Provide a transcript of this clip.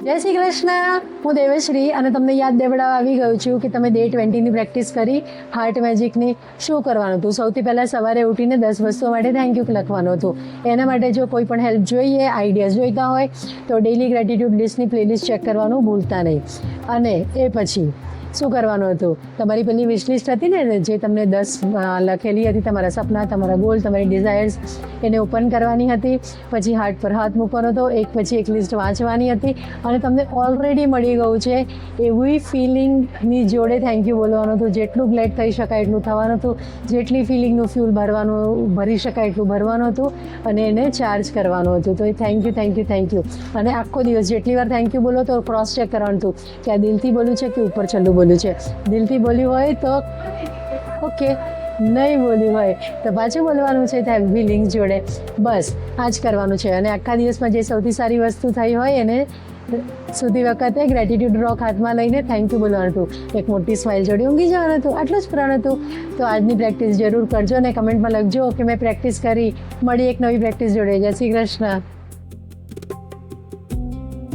જય શ્રી કૃષ્ણ. હું દેવશ્રી અને તમને યાદ દેવડાવવા આવી ગયું છું કે તમે ડે 20ની પ્રેક્ટિસ કરી હાર્ટ મેજિકની. શું કરવાનું હતું? સૌથી પહેલાં સવારે ઉઠીને 10 વસ્તુઓ માટે થેન્ક યુ લખવાનું હતું. એના માટે જો કોઈ પણ હેલ્પ જોઈએ, આઈડિયાઝ જોઈતા હોય તો ડેઇલી ગ્રેટિટ્યૂડ લિસ્ટની પ્લેલિસ્ટ ચેક કરવાનું ભૂલતા નહીં. અને એ પછી શું કરવાનું હતું? તમારી પેલી વિશ લિસ્ટ હતી ને જે તમને 10 લખેલી હતી, તમારા સપના, તમારા ગોલ, તમારી ડિઝાયર્સ, એને ઓપન કરવાની હતી. પછી હાર્ટ પર હાથ મૂકવાનો હતો, એક પછી એક લિસ્ટ વાંચવાની હતી. અને તમને ઓલરેડી મળી ગયું છે એવી ફિલિંગની જોડે થેન્ક યુ બોલવાનું હતું. જેટલું ગ્લેડ થઈ શકાય એટલું થવાનું હતું, જેટલી ફિલિંગનું ફ્યુલ ભરી શકાય એટલું ભરવાનું હતું અને એને ચાર્જ કરવાનું હતું. તો એ thank you thank you thank you. અને આખો દિવસ જેટલી વાર થેન્ક યુ બોલો તો ક્રોસ ચેક કરવાનું હતું કે આ દિલથી બોલ્યું છે કે ઉપર છેલ્લું બોલ્યું છે. દિલથી બોલ્યું હોય તો ઓકે, નહીં બોલ્યું હોય તો પાછું બોલવાનું છે હેવી લિંક જોડે. બસ આ જ કરવાનું છે. અને આખા દિવસમાં જે સૌથી સારી વસ્તુ થઈ હોય એને સુધી વખતે ગ્રેટિટ્યૂડ રોક હાથમાં લઈને થેન્ક યુ બોલવાનું હતું. એક મોટી સ્માઇલ જોડે ઊંઘી જવાનું હતું. આટલું જ પ્રણ હતું. તો આજની પ્રેક્ટિસ જરૂર કરજો અને કમેન્ટમાં લખજો કે મેં પ્રેક્ટિસ કરી. મળી એક નવી પ્રેક્ટિસ જોડે. જય શ્રી કૃષ્ણ.